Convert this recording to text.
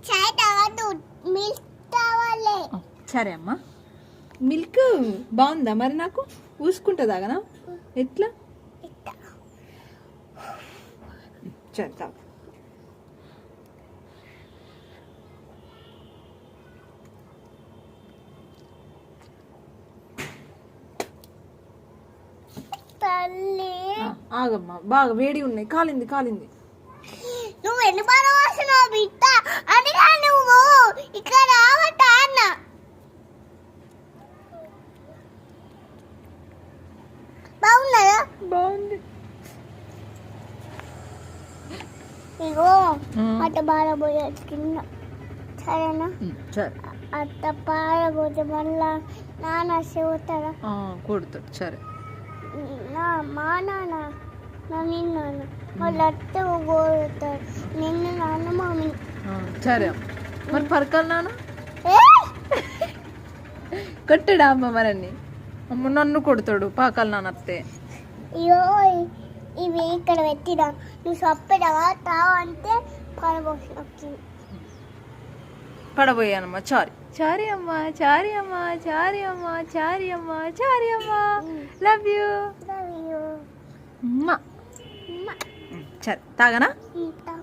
చాయ్ తాగదు, మిల్క్ కావాలి. సరే అమ్మా. మిల్క్ బాగుందా మరి? నాకు ఊసుకుంటా తాగనా? ఎట్లా? సరే తాగు. తల్లి ఆగమ్మా, బాగా వేడి ఉన్నాయి. కాలింది కాలింది. నువ్వు ఎన్ని బాగా వస్తున్నావు బిడ్డ? అడిగా నువ్వు ఇక్కడ రావటా అన్న. బాగున్నాయా? బాగుంది. ఇగో అట్ట బారబోయే కింద, సరేనా? సరే. అట్ట పారబోతే మళ్ళా నాన్న చెబుతారా? కొడుతాడు. సరే. మా నాన్న నిన్న వాళ్ళు అత్త కోరుతారు, నిన్ను నాన్న మమ్మీ. సరే అమ్మ. మరి పరకాలి నాన్న కొట్టాడా అమ్మ? మరన్ని అమ్మ నన్ను కొడతాడు పాకాలి నాన్న అత్తే. అయ్యో ఇవి ఇక్కడ పెట్టినా, నువ్వు చప్పడవా తావంటే పడబోసి పడబోయానమ్మా. చారి అమ్మ, చారి అమ్మ, చారి అమ్మ, చారి అమ్మ, చారి అమ్మ. Love you. Love you. సరే తాగనా? తా